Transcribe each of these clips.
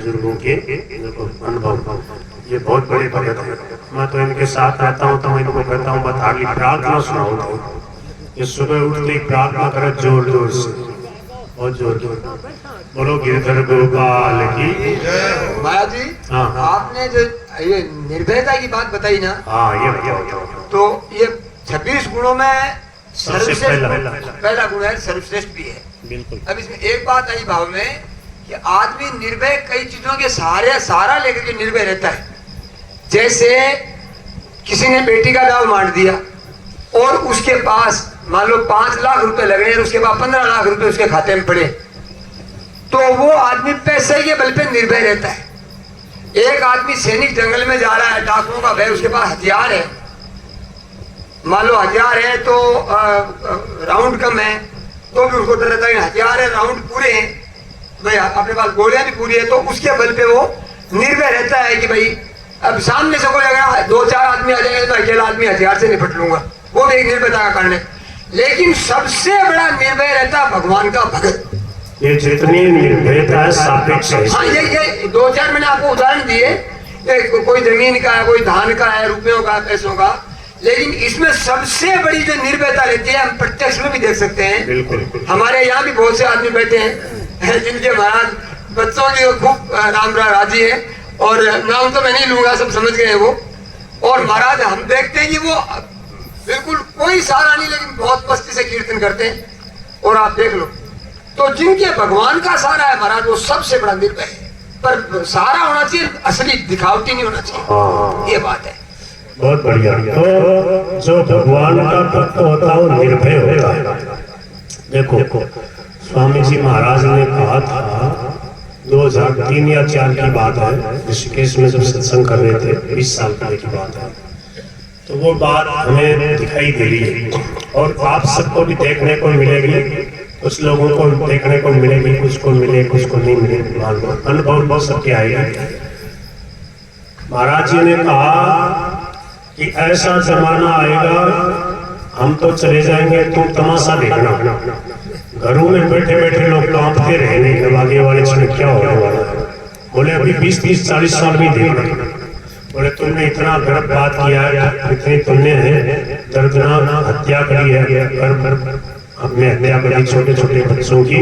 बुजुर्गों के अनुभव, ये बहुत बड़े भगत है। मैं तो इनके साथ रहता हूँ तो मैं इनको कहता हूँ बस हार्डली प्रार्थना सुनाओ तो ये सुबह उठते ही प्रार्थना करे जोर जोर से, बहुत जोर जोर। बोलो गिरधर गोपाल की। माया जी, हाँ आपने जो ये निर्भयता की बात बताई ना, हाँ ये बताओ। तो ये 26 गुणों में सबसे पहला गुण है, सर्वश्रेष्ठ भी है। बिल्कुल। अब इसमें एक बात आई भाव में कि आदमी निर्भय कई चीजों के सहारा लेकर के निर्भय रहता है। जैसे किसी ने बेटी का दाव मार दिया और उसके पास मान लो 5 लाख रुपए लग रहे हैं, उसके बाद 15 लाख रुपए उसके खाते में पड़े, तो वो आदमी पैसे के बल पे निर्भय रहता है। एक आदमी सैनिक जंगल में जा रहा है, डाकुओं का भय, उसके पास हथियार है, मान लो हथियार है तो राउंड कम है तो भी उसको डर रहता है, हथियार है राउंड पूरे हैं, भाई अपने पास गोलियां भी पूरी है, तो उसके बल पे वो निर्भय रहता है कि भाई अब सामने से कोई अगर 2-4 आदमी आ जाएंगे तो अकेला आदमी हथियार से निपट लूंगा, वो भी एक निर्भयता का कारण है। लेकिन सबसे बड़ा निर्भय रहता भगवान का भगत। ये जितनी निर्भयता है सापेक्ष है। हाँ, ये 2-4 मैंने आपको उदाहरण दिए, कोई जमीन का है, कोई धान का है, रुपयों का, पैसों का, लेकिन इसमें सबसे बड़ी जो निर्भयता रहती है हम प्रत्यक्ष में भी देख सकते हैं। बिल्कुल। हमारे यहाँ भी बहुत से आदमी बैठे हैं जिनके महाराज बच्चों की खूब राम राजी है, और नाम तो मैं नहीं लूंगा, सब समझ गए वो। और महाराज हम देखते हैं कि वो बिल्कुल कोई सहारा नहीं, लेकिन बहुत मस्ती से कीर्तन करते हैं, और आप देख लो तो जिनके भगवान का सहारा है महाराज वो सबसे बड़ा निर्भय है। पर सहारा होना चाहिए, असली दिखावटी नहीं होना चाहिए, ये बात है। बहुत बढ़िया। तो जो भगवान का भक्त होता है वो निर्भय होता है। देखो स्वामी जी महाराज ने कहा था 2003 या 4 की बात है, ऋषिकेश में जब सत्संग कर रहे थे, 20 साल पहले की बात है, तो वो बात हमें दिखाई दे रही है और आप सबको भी देखने को मिलेगी। कुछ लोगों को देखने को मिलेगी, कुछ को मिले, कुछ को नहीं मिले, अनुभव बहुत सबके आएगा। महाराज जी ने कहा कि ऐसा जमाना आएगा हम तो चले जाएंगे, तुम तमाशा देखना। घरों में बैठे बैठे लोग कांपते रहने के आगे वाले क्षण क्या होने वाला है। बोले अभी 20-30-40 साल में देखना। बोले तुमने इतना गर्भपात किया है, इतनी तुमने दर्दनाक हत्या करी है, हमने हत्या करी छोटे छोटे बच्चों की,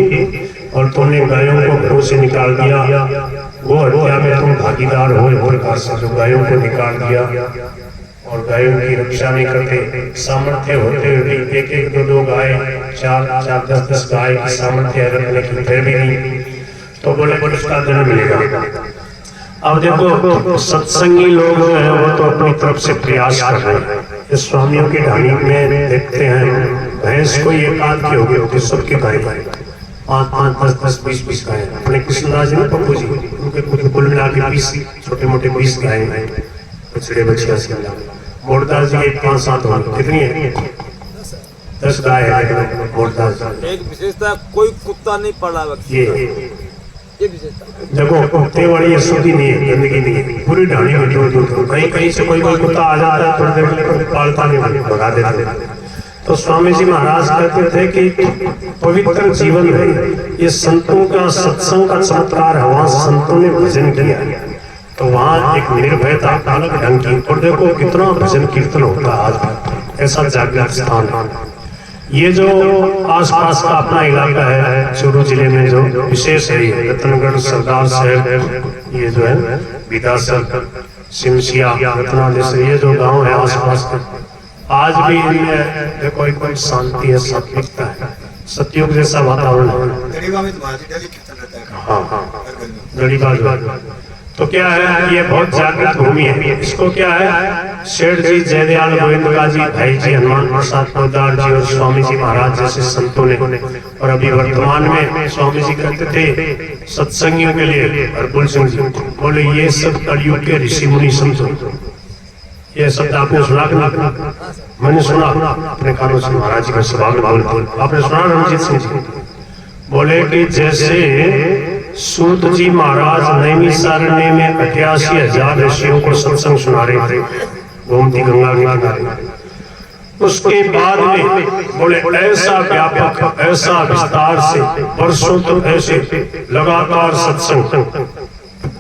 और तुमने गायों को घरों से निकाल दिया, वो हत्या में तुम भागीदार हो प्रकार से, जो गायों को निकाल दिया और गायों की रक्षा नहीं करते, सामर्थ्य होते हुए 1-2 गाय, 4-4, 10-10 गाय की सामर्थ्य रखने की फिर भी नहीं, तो बोले उसका दंड मिलेगा। अब देखो सत्संगी लोग जो है वो तो अपनी तरफ से प्रयास कर रहे हैं। इस स्वामियों की ढाणी में देखते हैं भैंस को एक आध की होगी, तो सबके गाय 5-5, 10-10, 20 गाय। अपने कृष्णदास जी ने पप्पू जी उनके कुल मिला के 20 छोटे मोटे 20 गाय बछड़े बछिया से। मोरदास जी 5-7 होंगे, कितनी है? 10 गाय है मोरदास जी। एक विशेषता कोई कुत्ता नहीं पड़ा ये विशेषता। देखो कुत्ते वाली शुद्धि नहीं है, गंदगी नहीं है, पूरी ढाणी में दूर कहीं से कोई कुत्ता आ जाता है, थोड़ी देर के लिए पालता नहीं, भगा देते। तो स्वामी जी महाराज कहते थे कि पवित्र जीवन है, ये संतों का सत्संग का चमत्कार है, वहाँ संतों ने भजन किया, तो वहाँ एक निर्भयता अलग ढंग की। और देखो कितना भजन कीर्तन होता है आज, ऐसा जागृत स्थान है। ये जो आसपास का अपना इलाका है चूरू जिले में जो विशेष है, रतनगढ़, सरदार साहब, ये जो है विदासर, सिमसिया, रतना जैसे ये जो गांव है आसपास के, आज भी इनमें देखो एकदम शांति है, सात्विकता है, सतयुग जैसा वातावरण है। हाँ, गरीबा तो क्या है, ये बहुत जागृत भूमि है। इसको क्या है, शेठ जी, जयदयाल, गोविंदका जी, भाई जी, हनुमान प्रसाद पोद्दार जी और स्वामी जी महाराज जैसे संतों ने, और अभी वर्तमान में स्वामी जी कहते थे सत्संगियों के लिए, हरपुल सिंह जी बोले ये सब कलयुग के ऋषि मुनि संत। ये शब्द आपने सुना? मैंने सुना अपने कानों से, महाराज जी का सवाल आपने सुना? रणजीत सिंह जी बोले कि जैसे सूत जी महाराज नैमिषारण्य में 88,000 ऋषियों को सत्संग सुना रहे थे गोमती गंगा के किनारे, उसके बाद में बोले ऐसा व्यापक, ऐसा विस्तार से वर्षों तक ऐसे लगातार सत्संग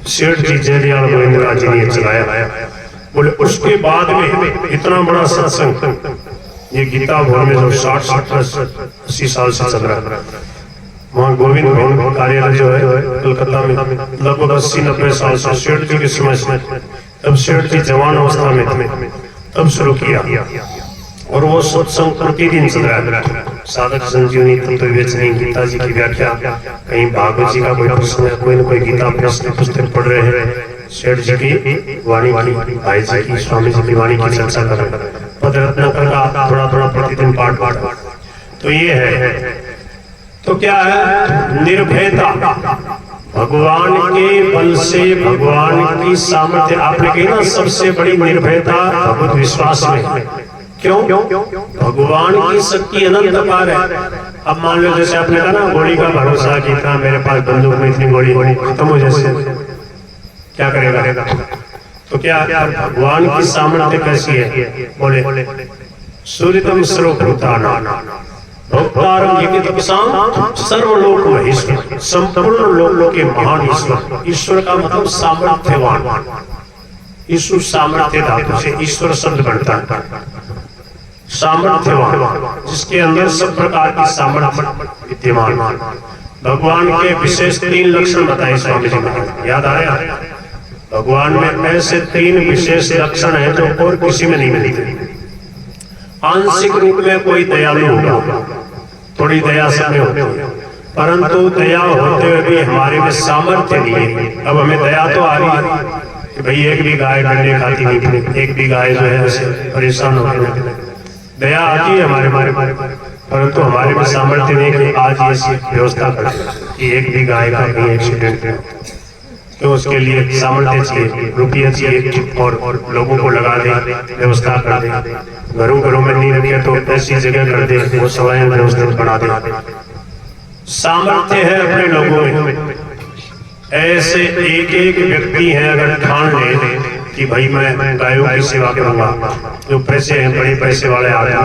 सेठ जी जयदयाल गोविंदराज जी ने चलाया। बोले उसके बाद में इतना बड़ा सत्संग ये गीता भवन में जो 60-80 साल से चल रहा है, वहाँ गोविंद भवन कार्यालय जो है कलकत्ता में लगभग 80-90 साल से सेठ जी के समय से, तब सेठ जी जवान अवस्था में थे तब शुरू किया और वो सत्संग प्रतिदिन चल रहा है। साधक संजीवनी तत्व विवेचनी गीता जी की व्याख्या, कहीं भागवत जी का कोई प्रश्न है, कोई न कोई गीता प्रश्न पुस्तक पढ़ रहे हैं, सेठ जी की वाणी की, भाई जी की, स्वामी जी की वाणी की चर्चा कर रहे हैं, पद रत्नाकर का थोड़ा प्रतिदिन पाठ। तो ये है, तो क्या है निर्भयता, भगवान के बल से भगवान की सामर्थ्य। आपने कही ना सबसे बड़ी निर्भयता भगवत विश्वास में। क्यों? भगवान की शक्ति अनंत अपार है। अब मान लो जैसे आपने कहा ना गोली का भरोसा कि था मेरे पास बंदूक में इतनी गोली खत्म हो जैसे, क्या करेगा? तो क्या भगवान की सामर्थ्य कैसी है? बोले सूर्यतम सर्वभूतानां भोक्तारं यज्ञतपसां सर्वलोक महेश्वर, संपूर्ण लोक के महान ईश्वर। ईश्वर का मतलब सामर्थ्यवान। ईश्वर सामर्थ्य धातु से ईश्वर शब्द बनता है। सामर्थ्यवान जिसके अंदर सब प्रकार की सामर्थ्य विद्यमान। भगवान के विशेष 3 लक्षण बताए स्वामी जी ने, याद आया? भगवान में ऐसे 3 विशेष लक्षण है जो और किसी में नहीं मिलते। आंशिक रूप में कोई दयालु होगा, थोड़ी दया सब में होती है, परंतु दया होते हुए भी हमारे में सामर्थ्य नहीं है। अब हमें दया तो आ रही है कि भाई एक भी गाय गंडे खाती नहीं, एक भी गाय जो है उसे परेशान होती, दया आती है हमारे, परंतु हमारे में सामर्थ्य नहीं कि आज ऐसी व्यवस्था करें कि एक भी गाय का कहीं एक्सीडेंट है। तो उसके लिए सामर्थ्य चाहिए, रुपया चाहिए और लोगों को लगा दे, व्यवस्था कर दे। घरों में नहीं रखे तो ऐसी जगह कर दे, वो स्वयं व्यवस्थित बना दे। सामर्थ्य है अपने लोगों में। ऐसे एक व्यक्ति है अगर ठान ले कि भाई मैं गायों की सेवा करूंगा, जो पैसे हैं बड़े पैसे वाले आते हैं